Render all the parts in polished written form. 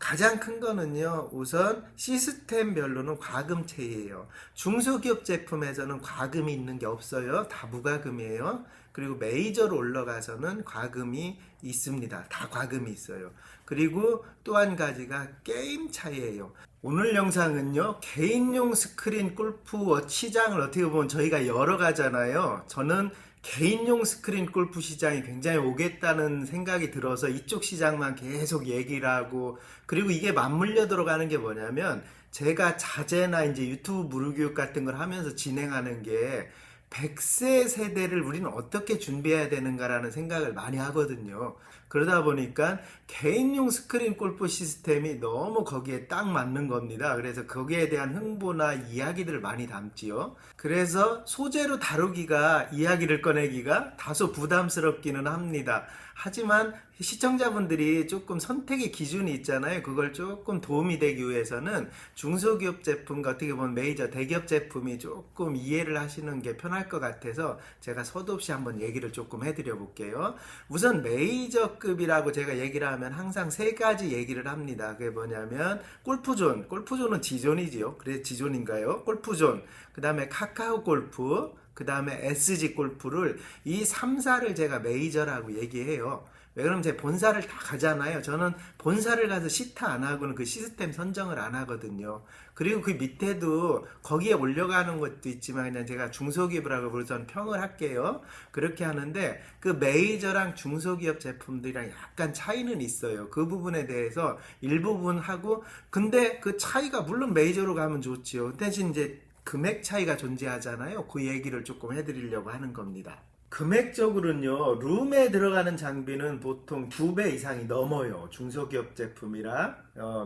가장 큰 거는요, 우선 시스템별로는 과금제예요. 중소기업 제품에서는 과금이 있는 게 없어요. 다 무과금이에요. 그리고 메이저로 올라가서는 과금이 있습니다. 다 과금이 있어요. 그리고 또 한 가지가 게임 차이예요. 오늘 영상은요, 개인용 스크린 골프 시장을 어떻게 보면 저희가 열어가잖아요. 저는 개인용 스크린 골프 시장이 굉장히 오겠다는 생각이 들어서 이쪽 시장만 계속 얘기를 하고, 그리고 이게 맞물려 들어가는 게 뭐냐면, 제가 자제나 이제 유튜브 무료교육 같은 걸 하면서 진행하는 게 100세 세대를 우리는 어떻게 준비해야 되는가라는 생각을 많이 하거든요. 그러다 보니까 개인용 스크린 골프 시스템이 너무 거기에 딱 맞는 겁니다. 그래서 거기에 대한 홍보나 이야기들을 많이 담지요. 그래서 소재로 다루기가, 이야기를 꺼내기가 다소 부담스럽기는 합니다. 하지만 시청자분들이 조금 선택의 기준이 있잖아요. 그걸 조금 도움이 되기 위해서는 중소기업 제품과 어떻게 보면 메이저 대기업 제품이 조금 이해를 하시는 게 편할 것 같아서 제가 서두 없이 한번 얘기를 조금 해드려 볼게요. 우선 메이저급이라고 제가 얘기를 하면 항상 세 가지 얘기를 합니다. 그게 뭐냐면 골프존, 골프존은 지존이지요. 그래 지존인가요? 골프존, 그 다음에 카카오 골프, 그 다음에 SG 골프를 이 3사를 제가 메이저라고 얘기해요. 왜 그러면 제 본사를 다 가잖아요. 저는 본사를 가서 시타 안 하고는 그 시스템 선정을 안 하거든요. 그리고 그 밑에도 거기에 올려가는 것도 있지만 그냥 제가 중소기업이라고 그래서 평을 할게요. 그렇게 하는데 그 메이저랑 중소기업 제품들이랑 약간 차이는 있어요. 그 부분에 대해서 일부분 하고, 근데 그 차이가 물론 메이저로 가면 좋지요. 대신 이제 금액 차이가 존재하잖아요. 그 얘기를 조금 해드리려고 하는 겁니다. 금액적으로는요, 룸에 들어가는 장비는 보통 2배 이상이 넘어요. 중소기업 제품이랑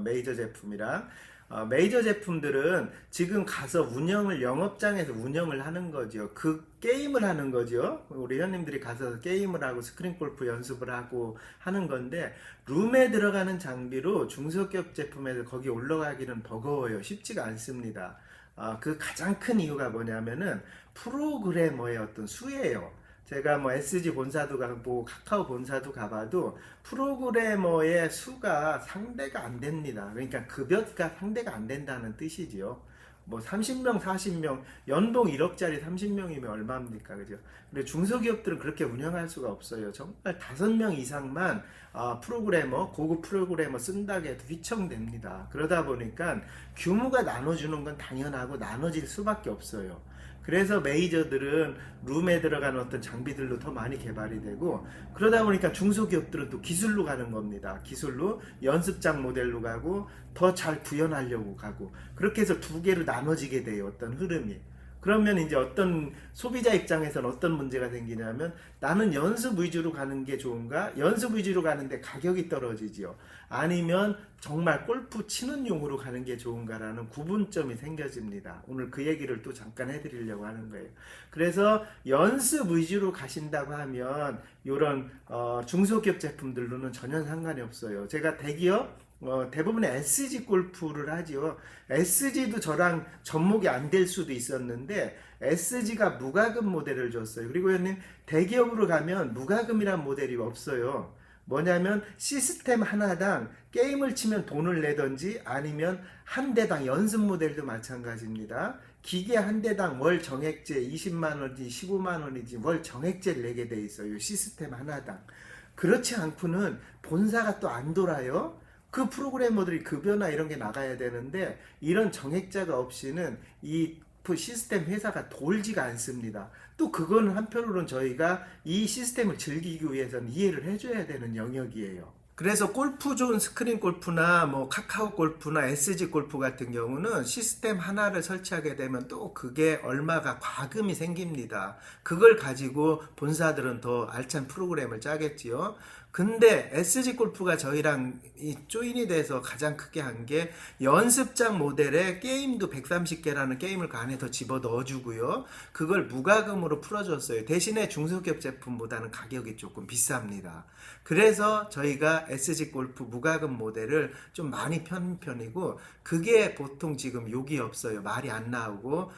메이저 제품이랑. 메이저 제품들은 지금 가서 운영을, 영업장에서 운영을 하는 거죠. 그 게임을 하는 거죠. 우리 회원님들이 가서 게임을 하고 스크린 골프 연습을 하고 하는 건데, 룸에 들어가는 장비로 중소기업 제품에서 거기 올라가기는 버거워요. 쉽지가 않습니다. 그 가장 큰 이유가 뭐냐면은 프로그래머의 어떤 수예요. 제가 뭐 SG 본사도 가고 카카오 본사도 가봐도 프로그래머의 수가 상대가 안 됩니다. 그러니까 급여가 상대가 안 된다는 뜻이지요. 뭐 30명, 40명, 연봉 1억짜리 30명이면 얼마입니까? 그죠? 근데 중소기업들은 그렇게 운영할 수가 없어요. 정말 5명 이상만 프로그래머, 고급 프로그래머 쓴다고 해도 휘청됩니다. 그러다 보니까 규모가 나눠주는 건 당연하고 나눠질 수밖에 없어요. 그래서 메이저들은 룸에 들어가는 어떤 장비들로 더 많이 개발이 되고, 그러다 보니까 중소기업들은 또 기술로 가는 겁니다. 기술로 연습장 모델로 가고 더 잘 구현하려고 가고, 그렇게 해서 두 개로 나눠지게 돼요. 어떤 흐름이. 그러면 이제 어떤 소비자 입장에서는 어떤 문제가 생기냐면, 나는 연습 위주로 가는 게 좋은가? 연습 위주로 가는데 가격이 떨어지지요. 아니면 정말 골프 치는 용으로 가는 게 좋은가라는 구분점이 생겨집니다. 오늘 그 얘기를 또 잠깐 해드리려고 하는 거예요. 그래서 연습 위주로 가신다고 하면 이런 중소기업 제품들로는 전혀 상관이 없어요. 제가 대기업 대부분의 SG 골프를 하지요. SG도 저랑 접목이 안 될 수도 있었는데 SG가 무과금 모델을 줬어요. 그리고 형님, 대기업으로 가면 무과금이란 모델이 없어요. 뭐냐면 시스템 하나당 게임을 치면 돈을 내든지, 아니면 한 대당 연습 모델도 마찬가지입니다. 기계 한 대당 월 정액제 20만원이지 15만원이지 월 정액제를 내게 돼 있어요. 시스템 하나당. 그렇지 않고는 본사가 또 안 돌아요. 그 프로그래머들이 급여나 이런 게 나가야 되는데, 이런 정액자가 없이는 이 시스템 회사가 돌지가 않습니다. 또 그거는 한편으로는 저희가 이 시스템을 즐기기 위해서는 이해를 해줘야 되는 영역이에요. 그래서 골프존 스크린 골프나 뭐 카카오 골프나 SG 골프 같은 경우는 시스템 하나를 설치하게 되면 또 그게 얼마가 과금이 생깁니다. 그걸 가지고 본사들은 더 알찬 프로그램을 짜겠지요. 근데 SG 골프가 저희랑 이 조인이 돼서 가장 크게 한 게, 연습장 모델에 게임도 130개라는 게임을 그 안에 더 집어 넣어주고요. 그걸 무과금으로 풀어줬어요. 대신에 중소기업 제품보다는 가격이 조금 비쌉니다. 그래서 저희가 SG 골프 무과금 모델을 좀 많이 편 편이고, 그게 보통 지금 욕이 없어요. 말이 안 나오고,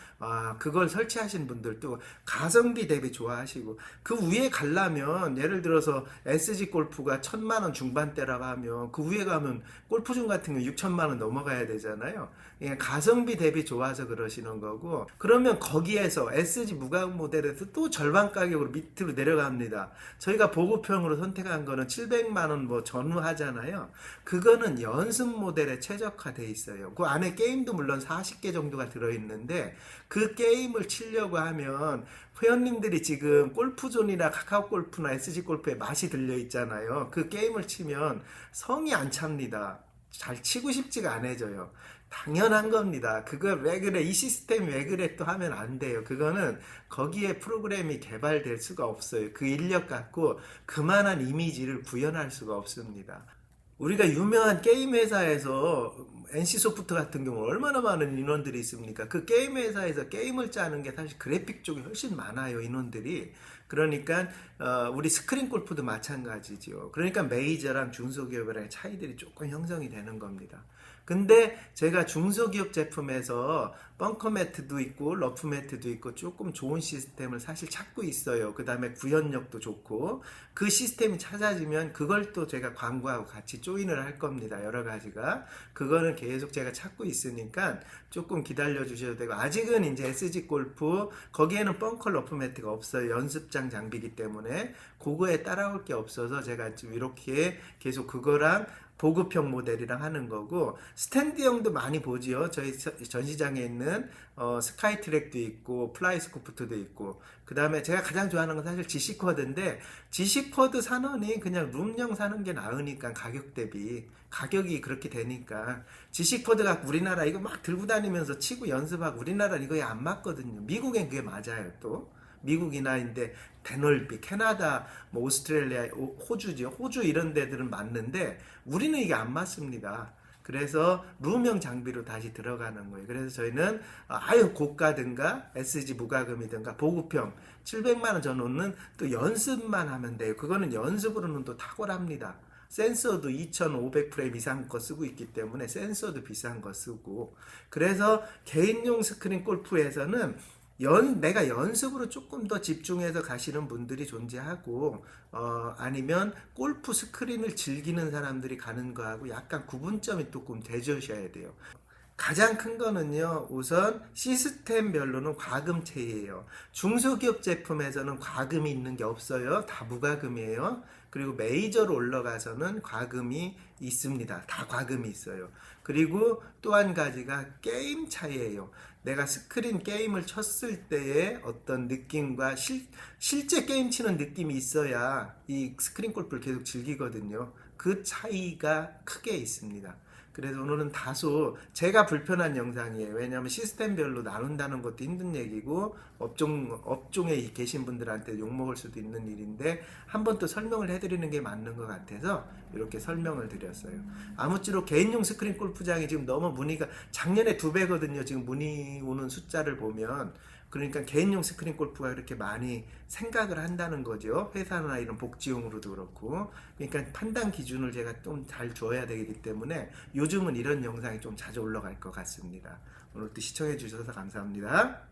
그걸 설치하신 분들도 가성비 대비 좋아하시고, 그 위에 가려면 예를 들어서 SG 골프 골프가 1,000만 원 중반대라고 하면 그 위에 가면 골프존 같은 거 6천만 원 넘어가야 되잖아요. 그러니까 가성비 대비 좋아서 그러시는 거고, 그러면 거기에서 SG 무가금 모델에서 또 절반 가격으로 밑으로 내려갑니다. 저희가 보급형으로 선택한 거는 700만 원 뭐 전후하잖아요. 그거는 연습 모델에 최적화돼 있어요. 그 안에 게임도 물론 40개 정도가 들어있는데, 그 게임을 치려고 하면 회원님들이 지금 골프존이나 카카오 골프나 SG 골프에 맛이 들려 있잖아요. 그 게임을 치면 성이 안 찹니다. 잘 치고 싶지가 않아져요. 당연한 겁니다. 그걸 왜 그래, 이 시스템이 왜 그래 또 하면 안 돼요. 그거는 거기에 프로그램이 개발될 수가 없어요. 그 인력 갖고 그만한 이미지를 구현할 수가 없습니다. 우리가 유명한 게임 회사에서 NC소프트 같은 경우 얼마나 많은 인원들이 있습니까? 그 게임 회사에서 게임을 짜는 게 사실 그래픽 쪽이 훨씬 많아요, 인원들이. 그러니까 우리 스크린 골프도 마찬가지죠. 그러니까 메이저랑 중소기업이랑 차이들이 조금 형성이 되는 겁니다. 근데 제가 중소기업 제품에서 벙커 매트도 있고 러프 매트도 있고 조금 좋은 시스템을 사실 찾고 있어요. 그 다음에 구현력도 좋고, 그 시스템이 찾아지면 그걸 또 제가 광고하고 같이 조인을 할 겁니다. 여러 가지가. 그거는 계속 제가 찾고 있으니까 조금 기다려 주셔도 되고, 아직은 이제 SG 골프 거기에는 벙커 러프 매트가 없어요. 연습장 장비이기 때문에 그거에 따라올 게 없어서 제가 지금 이렇게 계속 그거랑 보급형 모델이랑 하는 거고, 스탠드형도 많이 보지요. 저희 전시장에 있는 스카이트랙도 있고 플라이스코프트도 있고, 그 다음에 제가 가장 좋아하는 건 사실 GC쿼드인데, GC쿼드 사놓으니 그냥 룸형 사는 게 나으니까, 가격 대비 가격이 그렇게 되니까. GC쿼드가 우리나라 이거 막 들고 다니면서 치고 연습하고, 우리나라는 이거에 안 맞거든요. 미국엔 그게 맞아요. 또 미국이나인데 대넓이 캐나다, 뭐 오스트레일리아, 호주죠. 호주 이런 데들은 맞는데 우리는 이게 안 맞습니다. 그래서 룸형 장비로 다시 들어가는 거예요. 그래서 저희는 아유 고가든가 SG 무가금이든가 보급형 700만 원 전후는 또 연습만 하면 돼요. 그거는 연습으로는 또 탁월합니다. 센서도 2500프레임 이상 거 쓰고 있기 때문에 센서도 비싼 거 쓰고, 그래서 개인용 스크린 골프에서는 내가 연습으로 조금 더 집중해서 가시는 분들이 존재하고, 아니면 골프 스크린을 즐기는 사람들이 가는 거하고 약간 구분점이 조금 되주셔야 돼요. 가장 큰 거는요, 우선 시스템별로는 과금제예요. 중소기업 제품에서는 과금이 있는 게 없어요. 다 무과금이에요. 그리고 메이저로 올라가서는 과금이 있습니다. 다 과금이 있어요. 그리고 또 한 가지가 게임 차이예요. 내가 스크린 게임을 쳤을 때의 어떤 느낌과 실제 게임 치는 느낌이 있어야 이 스크린 골프를 계속 즐기거든요. 그 차이가 크게 있습니다. 그래서 오늘은 다소 제가 불편한 영상이에요. 왜냐하면 시스템별로 나눈다는 것도 힘든 얘기고, 업종에 계신 분들한테 욕먹을 수도 있는 일인데, 한번 또 설명을 해드리는 게 맞는 것 같아서 이렇게 설명을 드렸어요. 아무쪼록 개인용 스크린 골프장이 지금 너무 문의가 작년에 2배거든요. 지금 문의 오는 숫자를 보면. 그러니까 개인용 스크린 골프가 이렇게 많이 생각을 한다는 거죠. 회사나 이런 복지용으로도 그렇고. 그러니까 판단 기준을 제가 좀 잘 줘야 되기 때문에 요즘은 이런 영상이 좀 자주 올라갈 것 같습니다. 오늘도 시청해 주셔서 감사합니다.